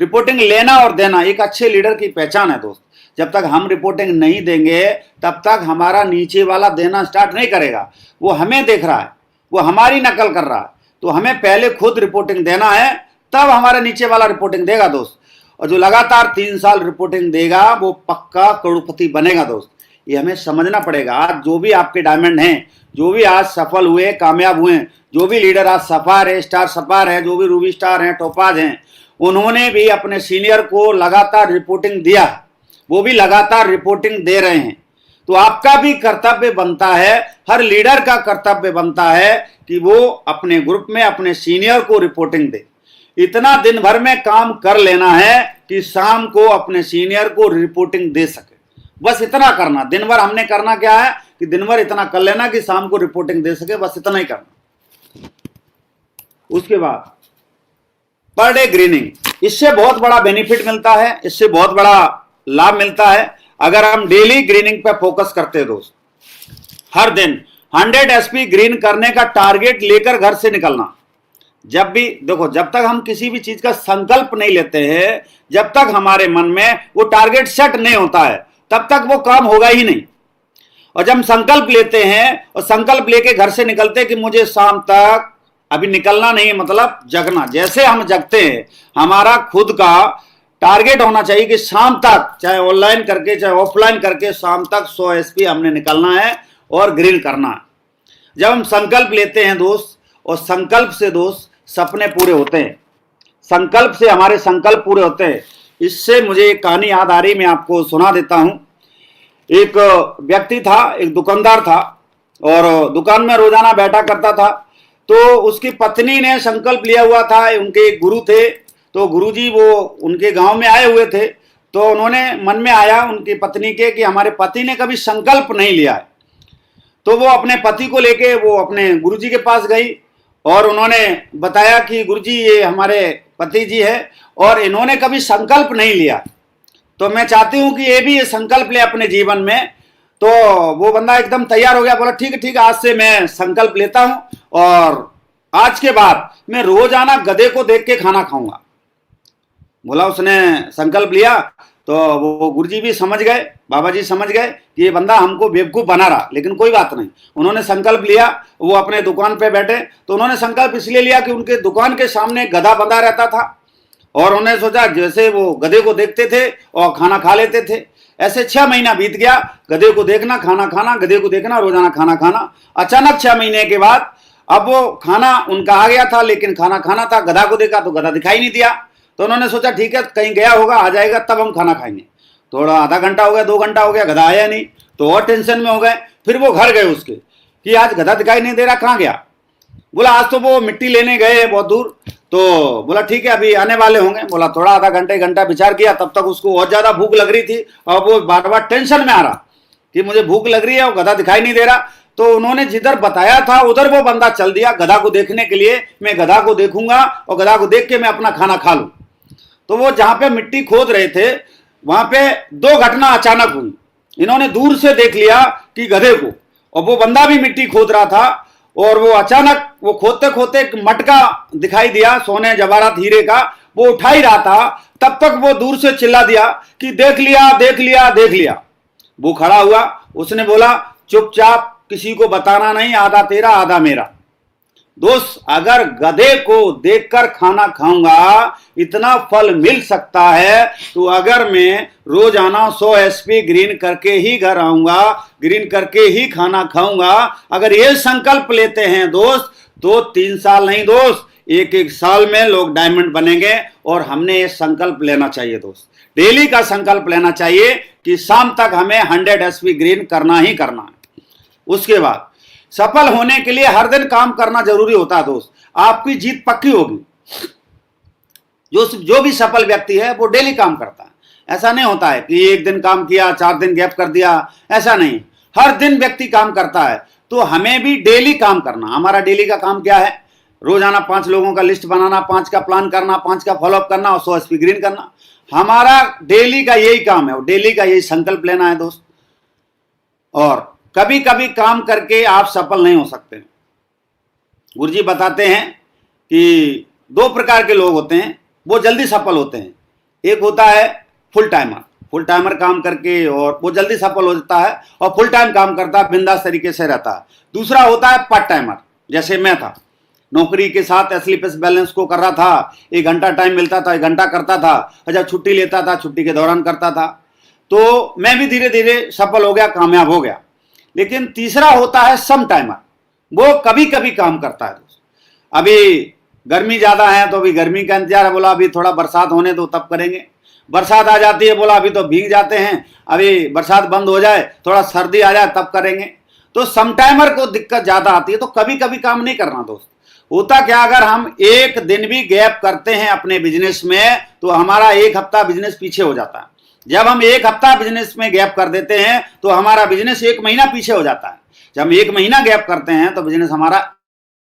S1: रिपोर्टिंग लेना और देना एक अच्छे लीडर की पहचान है दोस्त। जब तक हम रिपोर्टिंग नहीं देंगे तब तक हमारा नीचे वाला देना स्टार्ट नहीं करेगा। वो हमें देख रहा है, वो हमारी नकल कर रहा है। तो हमें पहले खुद रिपोर्टिंग देना है, तब हमारा नीचे वाला रिपोर्टिंग देगा दोस्त। और जो लगातार 3 साल रिपोर्टिंग देगा वो पक्का करोड़पति बनेगा दोस्त। ये हमें समझना पड़ेगा। आज जो भी आपके डायमंड हैं, जो भी आज सफल हुए, कामयाब हुए, जो भी लीडर आज सफार है, स्टार सफार है, जो भी रूबी स्टार हैं, टोपाज हैं, उन्होंने भी अपने सीनियर को लगातार रिपोर्टिंग दिया, वो भी लगातार रिपोर्टिंग दे रहे हैं। तो आपका भी कर्तव्य बनता है, हर लीडर का कर्तव्य बनता है कि वो अपने ग्रुप में अपने सीनियर को रिपोर्टिंग दे। इतना दिन भर में काम कर लेना है कि शाम को अपने सीनियर को रिपोर्टिंग दे सके। बस इतना करना। दिन भर हमने करना क्या है कि दिन भर इतना कर लेना कि शाम को रिपोर्टिंग दे सके, बस इतना ही करना। उसके बाद पर डे ग्रीनिंग, इससे बहुत बड़ा बेनिफिट मिलता है, इससे बहुत बड़ा लाभ मिलता है अगर हम डेली ग्रीनिंग पे फोकस करते हैं दोस्त। हर दिन 100 एसपी ग्रीन करने का टारगेट लेकर घर से निकलना। जब भी देखो, जब तक हम किसी भी चीज का संकल्प नहीं लेते हैं, जब तक हमारे मन में वो टारगेट सेट नहीं होता है, तब तक वो काम होगा ही नहीं। और जब हम संकल्प लेते हैं और संकल्प लेके घर से निकलते हैं कि मुझे शाम तक अभी निकलना नहीं, मतलब जगना। जैसे हम जगते हैं, हमारा खुद का टारगेट होना चाहिए कि शाम तक, चाहे ऑनलाइन करके चाहे ऑफलाइन करके, शाम तक 100 एसपी हमने निकलना है और ग्रीन करना है। जब हम संकल्प लेते हैं दोस्त, और संकल्प से दोस्त सपने पूरे होते हैं, संकल्प से हमारे संकल्प पूरे होते हैं। इससे मुझे एक कहानी याद आ रही, मैं आपको सुना देता हूं। एक व्यक्ति था, एक दुकानदार था, और दुकान में रोजाना बैठा करता था। तो उसकी पत्नी ने संकल्प लिया हुआ था, उनके एक गुरु थे, तो गुरुजी वो उनके गांव में आए हुए थे, तो उन्होंने मन में आया उनकी पत्नी के कि हमारे पति ने कभी संकल्प नहीं लिया है। तो वो अपने पति को लेके वो अपने गुरुजी के पास गई और उन्होंने बताया कि गुरुजी ये हमारे पति जी है और इन्होंने कभी संकल्प नहीं लिया, तो मैं चाहती हूँ कि ये भी ये संकल्प ले अपने जीवन में। तो वो बंदा एकदम तैयार हो गया, बोला ठीक है ठीक है, आज से मैं संकल्प लेता हूँ और आज के बाद मैं रोजाना गधे को देख के खाना खाऊंगा। बोला उसने संकल्प लिया तो वो गुरुजी भी समझ गए, बाबा जी समझ गए कि ये बंदा हमको बेवकूफ़ बना रहा, लेकिन कोई बात नहीं। उन्होंने संकल्प लिया, वो अपने दुकान पे बैठे, तो उन्होंने संकल्प इसलिए लिया कि उनके दुकान के सामने गधा बंधा रहता था और उन्होंने सोचा जैसे वो गधे को देखते थे और खाना खा लेते थे। ऐसे 6 महीना बीत गया, गधे को देखना खाना खाना, गधे को देखना रोजाना खाना खाना। अचानक 6 महीने के बाद अब वो खाना उनका आ गया था, लेकिन खाना खाना था, गधा को देखा तो गधा दिखाई नहीं दिया। तो उन्होंने सोचा ठीक है कहीं गया होगा, आ जाएगा तब हम खाना खाएंगे। थोड़ा आधा घंटा हो गया, 2 घंटा हो गया, गधा आया नहीं, तो और टेंशन में हो गए। फिर वो घर गए उसके कि आज गधा दिखाई नहीं दे रहा, कहाँ गया। बोला आज तो वो मिट्टी लेने गए बहुत दूर। तो बोला ठीक है अभी आने वाले होंगे। बोला थोड़ा आधा घंटा विचार किया, तब तक उसको और ज्यादा भूख लग रही थी और वो बार बार टेंशन में आ रहा कि मुझे भूख लग रही है और गधा दिखाई नहीं दे रहा। तो उन्होंने जिधर बताया था उधर वो बंदा चल दिया गधा को देखने के लिए। मैं गधा को देखूंगा और गधा को देख के मैं अपना खाना खा लूं। तो वो जहां पे मिट्टी खोद रहे थे वहां पे 2 घटना अचानक हुई। इन्होंने दूर से देख लिया कि गधे को, और वो बंदा भी मिट्टी खोद रहा था, और वो अचानक वो खोदते खोदते एक मटका दिखाई दिया सोने जवाहरात हीरे का, वो उठा ही रहा था। तब तक वो दूर से चिल्ला दिया कि देख लिया देख लिया देख लिया। वो खड़ा हुआ, उसने बोला चुपचाप किसी को बताना नहीं, आधा तेरा आधा मेरा। दोस्त अगर गधे को देखकर खाना खाऊंगा इतना फल मिल सकता है, तो अगर मैं रोजाना 100 SP ग्रीन करके ही घर आऊंगा, ग्रीन करके ही खाना खाऊंगा, अगर ये संकल्प लेते हैं दोस्त, तो 3 साल नहीं दोस्त, 1-1 साल में लोग डायमंड बनेंगे। और हमने ये संकल्प लेना चाहिए दोस्त, डेली का संकल्प लेना चाहिए कि शाम तक हमें 100 SP ग्रीन करना ही करना है। उसके बाद सफल होने के लिए हर दिन काम करना जरूरी होता है दोस्त, आपकी जीत पक्की होगी। जो भी सफल व्यक्ति है वो डेली काम करता है। ऐसा नहीं होता है कि 1 दिन काम किया 4 दिन गैप कर दिया, ऐसा नहीं। हर दिन व्यक्ति काम करता है, तो हमें भी डेली काम करना। हमारा डेली का काम क्या है? रोजाना 5 लोगों का लिस्ट बनाना, 5 का प्लान करना, 5 का फॉलोअप करना और 100 SP ग्रीन करना। हमारा डेली का यही काम है और डेली का यही संकल्प लेना है दोस्त। और कभी कभी काम करके आप सफल नहीं हो सकते। गुरुजी बताते हैं कि 2 प्रकार के लोग होते हैं, वो जल्दी सफल होते हैं। एक होता है फुल टाइमर काम करके और वो जल्दी सफल हो जाता है और फुल टाइम काम करता है, बिंदास तरीके से रहता है। दूसरा होता है पार्ट टाइमर, जैसे मैं था, नौकरी के साथ स्लीपलेस बैलेंस को कर रहा था। 1 घंटा टाइम मिलता था 1 घंटा करता था, जब छुट्टी लेता था छुट्टी के दौरान करता था। तो मैं भी धीरे धीरे सफल हो गया, कामयाब हो गया। लेकिन तीसरा होता है सम टाइमर, वो कभी कभी काम करता है दोस्त। अभी गर्मी ज्यादा है तो अभी गर्मी का इंतजार है, बोला अभी थोड़ा बरसात होने दो तब करेंगे। बरसात आ जाती है, बोला अभी तो भीग जाते हैं, अभी बरसात बंद हो जाए, थोड़ा सर्दी आ जाए तब करेंगे। तो सम टाइमर को दिक्कत ज्यादा आती है, तो कभी कभी काम नहीं करना दोस्त। होता क्या, अगर हम 1 दिन भी गैप करते हैं अपने बिजनेस में तो हमारा 1 हफ्ता बिजनेस पीछे हो जाता है। जब हम 1 हफ्ता बिजनेस में गैप कर देते हैं तो हमारा बिजनेस 1 महीना पीछे हो जाता है। जब हम 1 महीना गैप करते हैं तो बिजनेस हमारा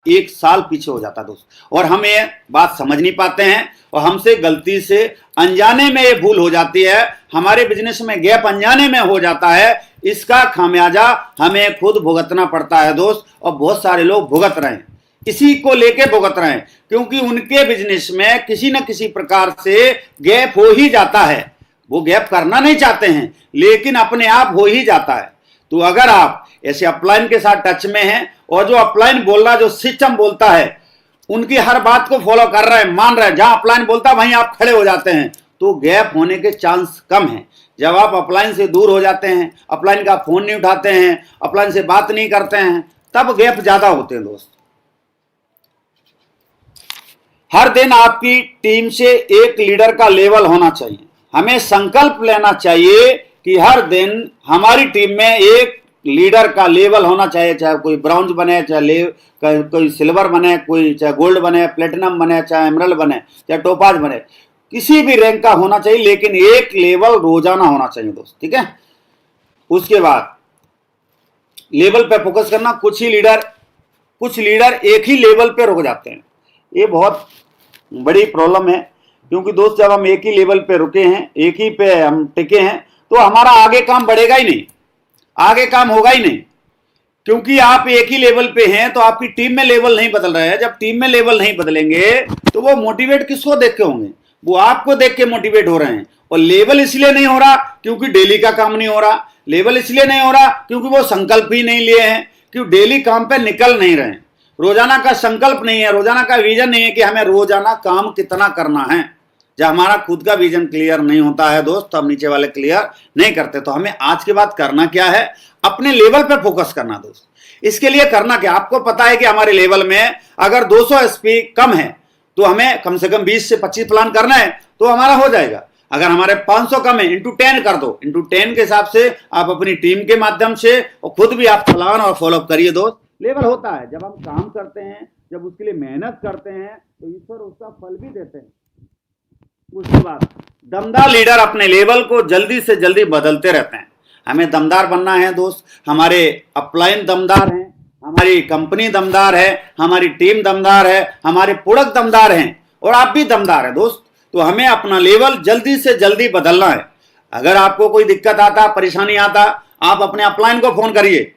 S1: 1 साल पीछे हो जाता है दोस्त। और हम ये बात समझ नहीं पाते हैं और हमसे गलती से अनजाने में ये भूल हो जाती है, हमारे बिजनेस में गैप अनजाने में हो जाता है। इसका खामियाजा हमें खुद भुगतना पड़ता है दोस्त, और बहुत सारे लोग भुगत रहे हैं, इसी को लेके भुगत रहे हैं, क्योंकि उनके बिजनेस में किसी न किसी प्रकार से गैप हो ही जाता है। वो गैप करना नहीं चाहते हैं लेकिन अपने आप हो ही जाता है। तो अगर आप ऐसे अपलाइन के साथ टच में हैं और जो अपलाइन बोल रहा, जो सिस्टम बोलता है, उनकी हर बात को फॉलो कर रहे हैं, मान रहे हैं, जहां अपलाइन बोलता है वहीं आप खड़े हो जाते हैं, तो गैप होने के चांस कम है। जब आप अपलाइन से दूर हो जाते हैं, अपलाइन का फोन नहीं उठाते हैं, अपलाइन से बात नहीं करते हैं, तब गैप ज्यादा होते हैं दोस्त। हर दिन आपकी टीम से एक लीडर का लेवल होना चाहिए। हमें संकल्प लेना चाहिए कि हर दिन हमारी टीम में एक लीडर का लेवल होना चाहिए, चाहे कोई ब्रॉन्ज बने, चाहे कोई सिल्वर बने, कोई चाहे गोल्ड बने, प्लेटिनम बने, चाहे एमरल्ड बने, चाहे टोपाज बने, किसी भी रैंक का होना चाहिए, लेकिन एक लेवल रोजाना होना चाहिए दोस्त, ठीक है। उसके बाद लेवल पे फोकस करना। कुछ लीडर एक ही लेवल पे रुक जाते हैं, ये बहुत बड़ी प्रॉब्लम है, क्योंकि दोस्त जब हम एक ही लेवल पे रुके हैं, एक ही पे हम टिके हैं, तो हमारा आगे काम बढ़ेगा ही नहीं, आगे काम होगा ही नहीं, क्योंकि आप एक ही लेवल पे हैं तो आपकी टीम में लेवल नहीं बदल रहे हैं। जब टीम में लेवल नहीं बदलेंगे तो वो मोटिवेट किसको देख के होंगे, वो आपको देख के मोटिवेट हो रहे हैं। और लेवल इसलिए नहीं हो रहा क्योंकि डेली का काम नहीं हो रहा, लेवल इसलिए नहीं हो रहा क्योंकि वो संकल्प ही नहीं लिए हैं, क्योंकि डेली काम पे निकल नहीं रहे हैं, रोजाना का संकल्प नहीं है, रोजाना का विजन नहीं है कि हमें रोजाना काम कितना करना है। जब हमारा खुद का विजन क्लियर नहीं होता है दोस्त, तो हम नीचे वाले क्लियर नहीं करते। तो हमें आज के बाद करना क्या है, अपने लेवल पे फोकस करना दोस्त। इसके लिए करना क्या, आपको पता है कि हमारे लेवल में अगर 200 एसपी कम है तो हमें कम से कम 20 से 25 प्लान करना है, तो हमारा हो जाएगा। अगर हमारे 500 कम है, इंटू 10 कर दो, इंटू 10 के हिसाब से आप अपनी टीम के माध्यम से और खुद भी आप प्लान और फॉलोअप करिए दोस्त। लेवल होता है जब हम काम करते हैं, जब उसके लिए मेहनत करते हैं, तो ईश्वर उसका फल भी देते हैं। उसके बाद दमदार लीडर अपने लेवल को जल्दी से जल्दी बदलते रहते हैं। हमें दमदार बनना है दोस्त, हमारे अपलाइन दमदार हैं, हमारी कंपनी दमदार है, हमारी टीम दमदार है, हमारे प्रोडक्ट दमदार हैं, और आप भी दमदार हैं दोस्त। तो हमें अपना लेवल जल्दी से जल्दी बदलना है। अगर आपको कोई दिक्कत आता, परेशानी आता, आप अपने अपलाइन को फोन करिए।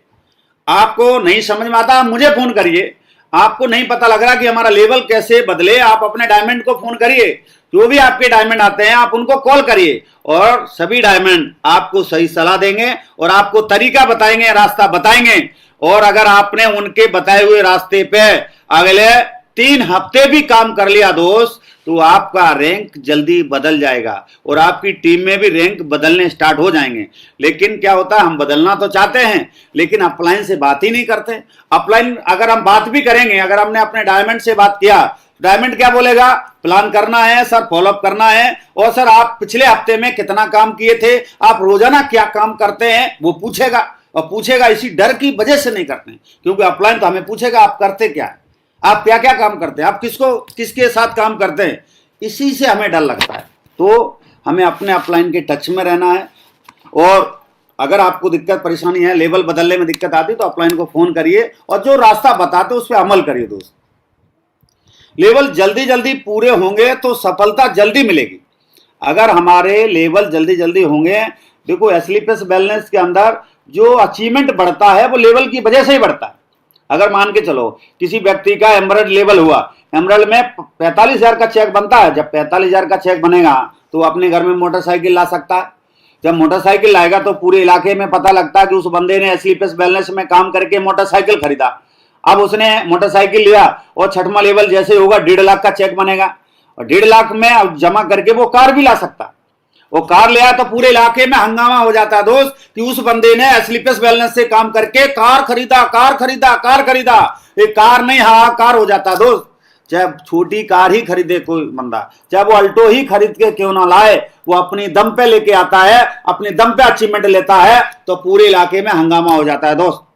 S1: आपको नहीं समझ में आता, मुझे फोन करिए। आपको नहीं पता लग रहा कि हमारा लेवल कैसे बदले, आप अपने डायमंड को फोन करिए। जो भी आपके डायमंड आते हैं आप उनको कॉल करिए, और सभी डायमंड आपको सही सलाह देंगे और आपको तरीका बताएंगे, रास्ता बताएंगे। और अगर आपने उनके बताए हुए रास्ते पे अगले 3 हफ्ते भी काम कर लिया दोस्त, तो आपका रैंक जल्दी बदल जाएगा और आपकी टीम में भी रैंक बदलने स्टार्ट हो जाएंगे। लेकिन क्या होता है, हम बदलना तो चाहते हैं लेकिन अपलाइन से बात ही नहीं करते। अपलाइन अगर हम बात भी करेंगे, अगर हमने अपने डायमंड से बात किया, डायमंड क्या बोलेगा, प्लान करना है सर, फॉलोअप करना है, और सर आप पिछले हफ्ते में कितना काम किए थे, आप रोजाना क्या काम करते हैं, वो पूछेगा। और पूछेगा इसी डर की वजह से नहीं करते हैं, क्योंकि अपलाइन तो हमें पूछेगा आप करते क्या है, आप क्या क्या काम करते हैं, आप किसके साथ काम करते हैं, इसी से हमें डर लगता है। तो हमें अपने अपलाइन के टच में रहना है। और अगर आपको दिक्कत परेशानी है, लेवल बदलने में दिक्कत आती है, तो अपलाइन को फोन करिए और जो रास्ता बताते उस पर अमल करिए दोस्त। लेवल जल्दी जल्दी पूरे होंगे तो सफलता जल्दी मिलेगी। अगर हमारे लेवल जल्दी जल्दी होंगे, देखो एसलीपीएस वेलनेस के अंदर जो अचीवमेंट बढ़ता है वो लेवल की वजह से ही बढ़ता है। अगर मान के चलो किसी व्यक्ति का एमरल्ड लेवल हुआ, एमरल्ड में 45,000 का चेक बनता है, जब 45,000 का चेक बनेगा तो अपने घर में मोटरसाइकिल ला सकता है। जब मोटरसाइकिल लाएगा तो पूरे इलाके में पता लगता है कि उस बंदे ने एसलीपीएस वेलनेस में काम करके मोटरसाइकिल खरीदा। अब उसने मोटरसाइकिल लिया और 6वां लेवल जैसे होगा 1.5 लाख का चेक बनेगा, और 1.5 लाख में जमा करके वो कार भी ला सकता है। वो कार ले आया तो पूरे इलाके में हंगामा हो जाता है दोस्त कि उस बंदे ने एसलीपीएस वेलनेस से काम करके कार खरीदा, कार खरीदा, कार खरीदा। एक कार नहीं हाहाकार हो जाता दोस्त। चाहे छोटी कार ही खरीदे कोई बंदा, चाहे वो अल्टो ही खरीद के क्यों ना लाए, वो अपनी दम पे लेके आता है, अपने दम पे अचीवमेंट लेता है, तो पूरे इलाके में हंगामा हो जाता है दोस्त।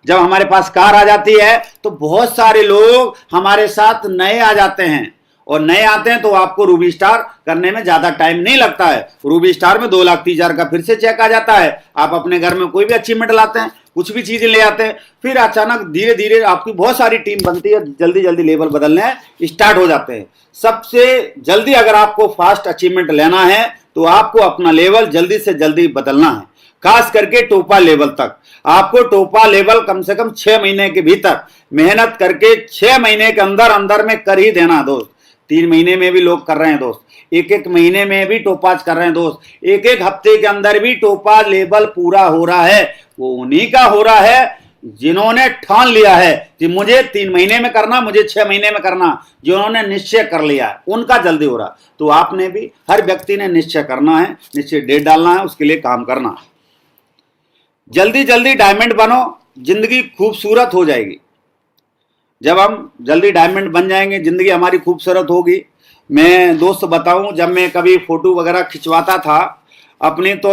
S1: जब हमारे पास कार आ जाती है तो बहुत सारे लोग हमारे साथ नए आ जाते हैं, और नए आते हैं तो आपको रूबी स्टार करने में ज्यादा टाइम नहीं लगता है। रूबी स्टार में 2,30,000 का फिर से चेक आ जाता है। आप अपने घर में कोई भी अचीवमेंट लाते हैं, कुछ भी चीजें ले आते हैं, फिर अचानक धीरे धीरे आपकी बहुत सारी टीम बनती है, जल्दी जल्दी लेवल बदलने स्टार्ट हो जाते हैं। सबसे जल्दी अगर आपको फास्ट अचीवमेंट लेना है तो आपको अपना लेवल जल्दी से जल्दी बदलना है, खास करके टोपा लेवल तक। आपको टोपा लेवल कम से कम 6 महीने के भीतर मेहनत करके 6 महीने के अंदर अंदर में कर ही देना दोस्त। 3 महीने में भी लोग कर रहे हैं दोस्त, 1 महीने में भी टोपाज कर रहे हैं दोस्त, 1 हफ्ते के अंदर भी टोपाज लेवल पूरा हो रहा है। वो उन्हीं का हो रहा है जिन्होंने ठान लिया है कि मुझे 3 महीने में करना, मुझे 6 महीने में करना, जिन्होंने निश्चय कर लिया है उनका जल्दी हो रहा। तो आपने भी, हर व्यक्ति ने निश्चय करना है, निश्चय डेट डालना है, उसके लिए काम करना है। जल्दी जल्दी डायमंड बनो, जिंदगी खूबसूरत हो जाएगी। जब हम जल्दी डायमंड बन जाएंगे, जिंदगी हमारी खूबसूरत होगी। मैं दोस्त बताऊं, जब मैं कभी फोटो वगैरह खिंचवाता था अपनी, तो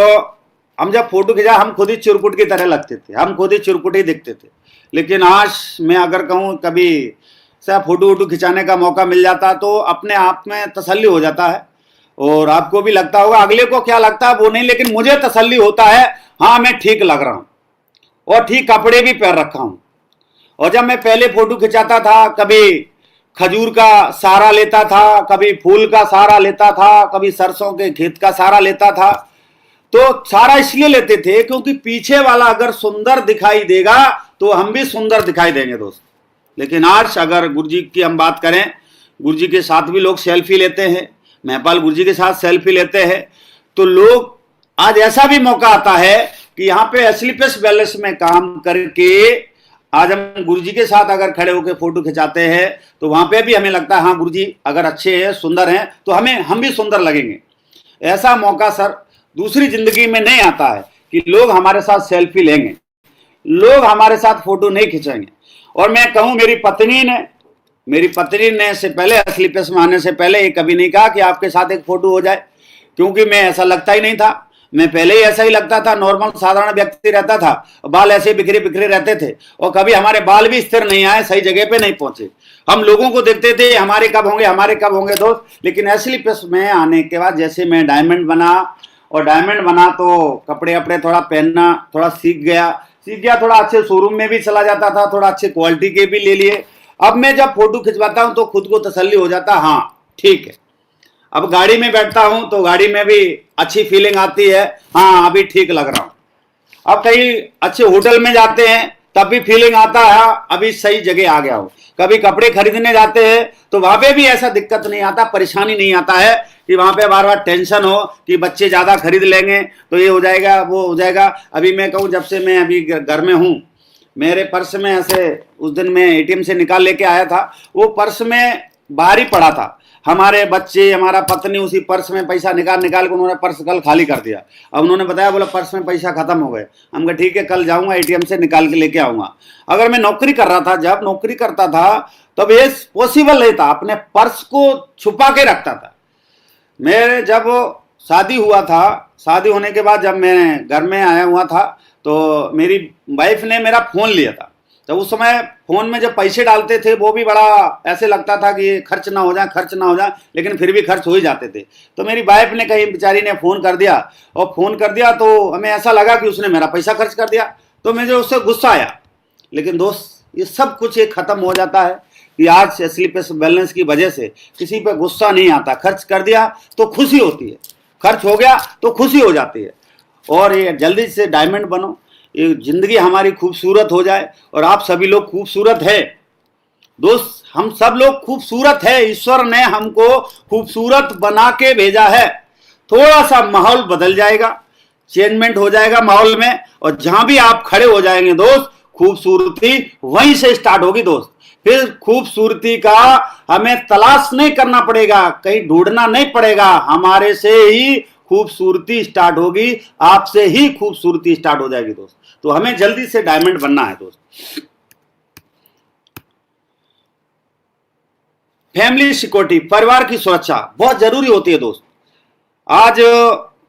S1: हम जब फोटो खिंचा हम खुद ही चिरकुट की तरह लगते थे, हम खुद ही चिरकुट ही दिखते थे। लेकिन आज मैं अगर कहूँ कभी से फोटो वोटो खिंचाने का मौका मिल जाता तो अपने आप में तसल्ली हो जाता है। और आपको भी लगता होगा, अगले को क्या लगता है वो नहीं, लेकिन मुझे तसल्ली होता है, हाँ मैं ठीक लग रहा हूँ और ठीक कपड़े भी पहन रखा हूँ। और जब मैं पहले फोटो खिंचाता था, कभी खजूर का सहारा लेता था, कभी फूल का सहारा लेता था, कभी सरसों के खेत का सहारा लेता था। तो सहारा इसलिए लेते थे क्योंकि पीछे वाला अगर सुंदर दिखाई देगा तो हम भी सुंदर दिखाई देंगे दोस्त। लेकिन आज अगर गुरुजी की हम बात करें, गुरुजी के साथ भी लोग सेल्फी लेते हैं, महिपाल गुरुजी के साथ सेल्फी लेते हैं, तो लोग आज ऐसा भी मौका आता है कि यहाँ पे एस्लीपियस वैलेंस में काम करके आज हम गुरुजी के साथ अगर खड़े होकर फोटो खिंचाते हैं तो वहां पे भी हमें लगता है हाँ गुरुजी अगर अच्छे हैं, सुंदर हैं, तो हम भी सुंदर लगेंगे। ऐसा मौका सर दूसरी जिंदगी में नहीं आता है कि लोग हमारे साथ सेल्फी लेंगे, लोग हमारे साथ फोटो नहीं खिंचाएंगे। और मैं कहूं मेरी पत्नी ने से पहले एस्लीपियस में आने से पहले ये कभी नहीं कहा कि आपके साथ एक फोटो हो जाए, क्योंकि मैं ऐसा लगता ही नहीं था। मैं पहले ही ऐसा ही लगता था, नॉर्मल साधारण व्यक्ति रहता था, बाल ऐसे बिखरे बिखरे रहते थे और कभी हमारे बाल भी स्थिर नहीं आए, सही जगह पे नहीं पहुंचे। हम लोगों को देखते थे हमारे कब होंगे दोस्त। लेकिन एस्लीपियस में आने के बाद जैसे मैं डायमंड बना तो कपड़े अपड़े थोड़ा पहनना थोड़ा सीख गया, थोड़ा अच्छे शोरूम में भी चला जाता था, थोड़ा अच्छे क्वालिटी के भी ले लिए। अब मैं जब फोटो खिंचवाता हूं तो खुद को तसल्ली हो जाता, हाँ ठीक है। अब गाड़ी में बैठता हूं तो गाड़ी में भी अच्छी फीलिंग आती है, हाँ अभी ठीक लग रहा हूं। अब कहीं अच्छे होटल में जाते हैं तब भी फीलिंग आता है अभी सही जगह आ गया हूं। कभी कपड़े खरीदने जाते हैं तो वहां पे भी ऐसा दिक्कत नहीं आता, परेशानी नहीं आता है कि वहां पे बार बार टेंशन हो कि बच्चे ज्यादा खरीद लेंगे तो ये हो जाएगा वो हो जाएगा। अभी मैं कहूँ जब से मैं अभी घर में हूँ, मेरे पर्स में ऐसे उस दिन मैं एटीएम से निकाल लेके आया था, वो पर्स में बाहर ही पड़ा था। हमारे बच्चे हमारा पत्नी उसी पर्स में पैसा निकाल के उन्होंने पर्स कल खाली कर दिया। अब उन्होंने बताया, बोला पर्स में पैसा खत्म हो गए। हम कहा ठीक है कल जाऊंगा एटीएम से निकाल के लेके आऊंगा। अगर मैं नौकरी कर रहा था, जब नौकरी करता था तब ये पॉसिबल नहीं था, अपने पर्स को छुपा के रखता था। मेरे जब शादी हुआ था, शादी होने के बाद जब मैं घर में आया हुआ था तो मेरी वाइफ ने मेरा फोन लिया था। तो उस समय फोन में जब पैसे डालते थे वो भी बड़ा ऐसे लगता था कि खर्च ना हो जाए, लेकिन फिर भी खर्च हो ही जाते थे। तो मेरी वाइफ ने कहीं बेचारी ने फोन कर दिया तो हमें ऐसा लगा कि उसने मेरा पैसा खर्च कर दिया, तो मुझे उससे गुस्सा आया। लेकिन दोस्त ये सब कुछ एक खत्म हो जाता है कि आज एस्लीपियस वैलेंस की वजह से किसी पे गुस्सा नहीं आता। खर्च कर दिया तो खुशी होती है, खर्च हो गया तो खुशी हो जाती है। और ये जल्दी से डायमंड बनो, ये जिंदगी हमारी खूबसूरत हो जाए। और आप सभी लोग खूबसूरत है दोस्त, हम सब लोग खूबसूरत है। ईश्वर ने हमको खूबसूरत बना के भेजा है। थोड़ा सा माहौल बदल जाएगा, चेंजमेंट हो जाएगा माहौल में, और जहां भी आप खड़े हो जाएंगे दोस्त, खूबसूरती वहीं से स्टार्ट होगी दोस्त। फिर खूबसूरती का हमें तलाश नहीं करना पड़ेगा, कहीं ढूंढना नहीं पड़ेगा, हमारे से ही खूबसूरती स्टार्ट होगी, आपसे ही खूबसूरती स्टार्ट हो जाएगी दोस्त। तो हमें जल्दी से डायमंड बनना है दोस्त। फैमिली सिक्योरिटी, परिवार की सुरक्षा बहुत जरूरी होती है दोस्त। आज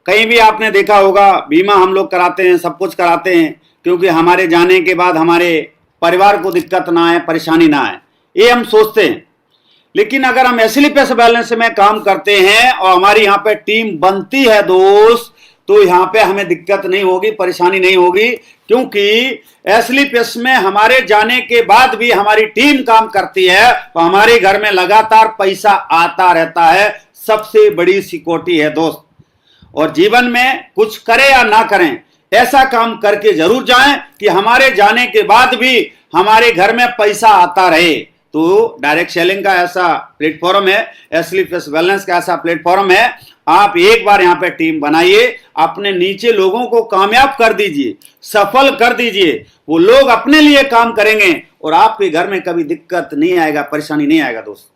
S1: कहीं भी आपने देखा होगा बीमा हम लोग कराते हैं, सब कुछ कराते हैं, क्योंकि हमारे जाने के बाद हमारे परिवार को दिक्कत ना आए, परेशानी ना आए, ये हम सोचते हैं। लेकिन अगर हम एस्लीपियस वैलेंस में काम करते हैं और हमारी यहाँ पे टीम बनती है दोस्त, तो यहाँ पे हमें दिक्कत नहीं होगी, परेशानी नहीं होगी, क्योंकि एस्लीपियस में हमारे जाने के बाद भी हमारी टीम काम करती है तो हमारे घर में लगातार पैसा आता रहता है। सबसे बड़ी सिक्योरिटी है दोस्त। और जीवन में कुछ करें या ना करें, ऐसा काम करके जरूर जाएं कि हमारे जाने के बाद भी हमारे घर में पैसा आता रहे। तो डायरेक्ट सेलिंग का ऐसा प्लेटफॉर्म है, एस्लीपियस वैलेंस का ऐसा प्लेटफॉर्म है। आप एक बार यहाँ पे टीम बनाइए, अपने नीचे लोगों को कामयाब कर दीजिए, सफल कर दीजिए, वो लोग अपने लिए काम करेंगे और आपके घर में कभी दिक्कत नहीं आएगा, परेशानी नहीं आएगा दोस्त।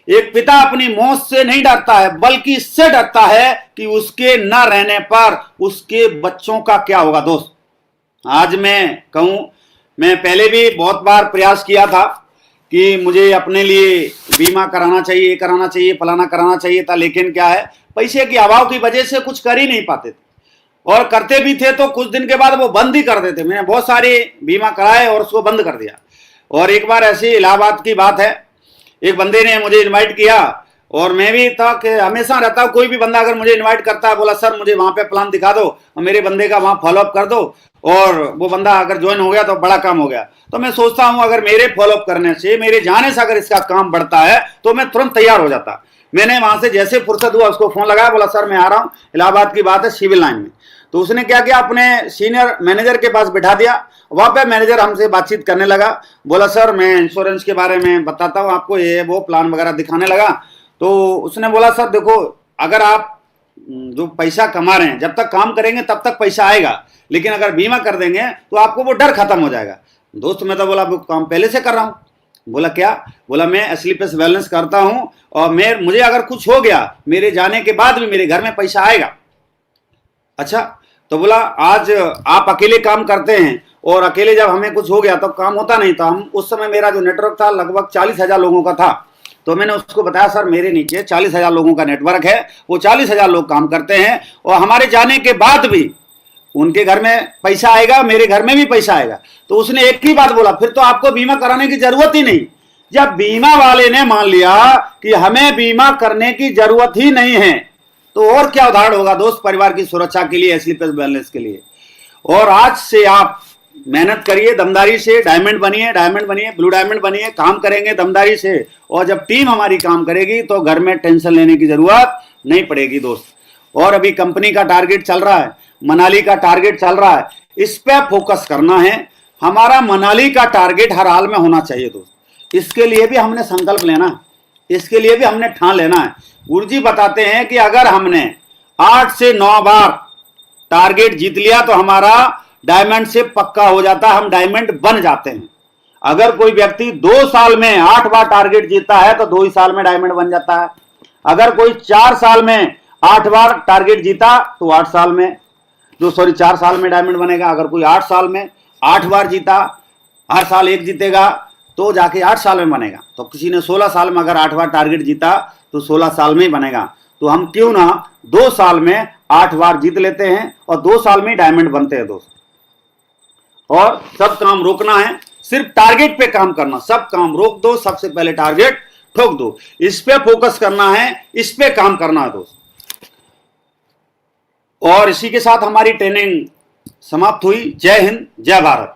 S1: एक पिता अपनी मौत से नहीं डरता है, बल्कि इससे डरता है कि उसके न रहने पर उसके बच्चों का क्या होगा दोस्त। आज मैं कहूं, मैं पहले भी बहुत बार प्रयास किया था कि मुझे अपने लिए बीमा कराना चाहिए, कराना चाहिए, फलाना कराना चाहिए था, लेकिन क्या है, पैसे के अभाव की वजह से कुछ कर ही नहीं पाते थे। और करते भी थे तो कुछ दिन के बाद वो बंद ही कर देते। मैंने बहुत सारे बीमा कराए और उसको बंद कर दिया। और एक बार ऐसी इलाहाबाद की बात है, एक बंदे ने मुझे इनवाइट किया और मैं भी था कि हमेशा रहता हूँ, कोई भी बंदा अगर मुझे इनवाइट करता है, बोला सर मुझे वहां पे प्लान दिखा दो और मेरे बंदे का वहां फॉलोअप कर दो, और वो बंदा अगर ज्वाइन हो गया तो बड़ा काम हो गया। तो मैं सोचता हूं अगर मेरे फॉलोअप करने से, मेरे जाने से अगर इसका काम बढ़ता है तो मैं तुरंत तैयार हो जाता। मैंने वहां से जैसे फुर्सत हुआ उसको फोन लगाया, बोला सर मैं आ रहा हूँ, इलाहाबाद की बात है, सिविल लाइन में। तो उसने क्या किया, अपने सीनियर मैनेजर के पास बिठा दिया। वहां पे मैनेजर हमसे बातचीत करने लगा, बोला सर मैं इंश्योरेंस के बारे में बताता हूँ आपको, ये वो प्लान वगैरह दिखाने लगा। तो उसने बोला सर देखो, अगर आप जो पैसा कमा रहे हैं, जब तक काम करेंगे तब तक पैसा आएगा, लेकिन अगर बीमा कर देंगे तो आपको वो डर खत्म हो जाएगा। दोस्त मैं तो बोला वो काम पहले से कर रहा हूँ। बोला क्या? बोला मैं स्लीपलेस बैलेंस करता हूँ और मुझे अगर कुछ हो गया, मेरे जाने के बाद भी मेरे घर में पैसा आएगा। अच्छा, तो बोला आज आप अकेले काम करते हैं और अकेले जब हमें कुछ हो गया तो काम होता नहीं था। हम उस समय मेरा जो नेटवर्क था लगभग 40,000 लोगों का था। तो मैंने उसको बताया सर मेरे नीचे 40,000 लोगों का नेटवर्क है, वो 40,000 लोग काम करते हैं और हमारे जाने के बाद भी उनके घर में पैसा आएगा, मेरे घर में भी पैसा आएगा। तो उसने एक ही बात बोला, फिर तो आपको बीमा कराने की जरूरत ही नहीं। जब बीमा वाले ने मान लिया कि हमें बीमा करने की जरूरत ही नहीं है, तो और क्या उदाहरण होगा दोस्त परिवार की सुरक्षा के लिए, स्लीपलेस बैलेंस के लिए। और आज से आप मेहनत करिए दमदारी से, डायमंड बनिए, ब्लू डायमंड बनिए, काम करेंगे दमदारी से, और जब टीम हमारी काम करेगी तो घर में टेंशन लेने की जरूरत नहीं पड़ेगी दोस्त। और अभी कंपनी का टारगेट चल रहा है, मनाली का टारगेट चल रहा है, इस पे फोकस करना है। हमारा मनाली का टारगेट हर हाल में होना चाहिए दोस्त। इसके लिए भी हमने संकल्प लेना, इसके लिए भी हमने ठान लेना है। गुरुजी बताते हैं कि अगर हमने 8 से 9 बार टारगेट जीत लिया तो हमारा डायमंड से पक्का हो जाता है, हम डायमंड बन जाते हैं। अगर कोई व्यक्ति 2 साल में 8 बार टारगेट जीतता है तो 2 ही साल में डायमंड बन जाता है। अगर कोई 4 साल में 8 बार टारगेट जीता तो 4 साल में डायमंड बनेगा। अगर कोई 8 साल में 8 बार जीता, हर साल एक जीतेगा, तो जाके 8 साल में बनेगा। तो किसी ने 16 साल में अगर 8 बार टारगेट जीता तो 16 साल में ही बनेगा। तो हम क्यों ना 2 साल में 8 बार जीत लेते हैं और 2 साल में डायमंड बनते हैं दोस्त। और सब काम रोकना है, सिर्फ टारगेट पे काम करना। सब काम रोक दो, सबसे पहले टारगेट ठोक दो, इस पे फोकस करना है, इस पे काम करना है दोस्त। और इसी के साथ हमारी ट्रेनिंग समाप्त हुई। जय हिंद, जय भारत।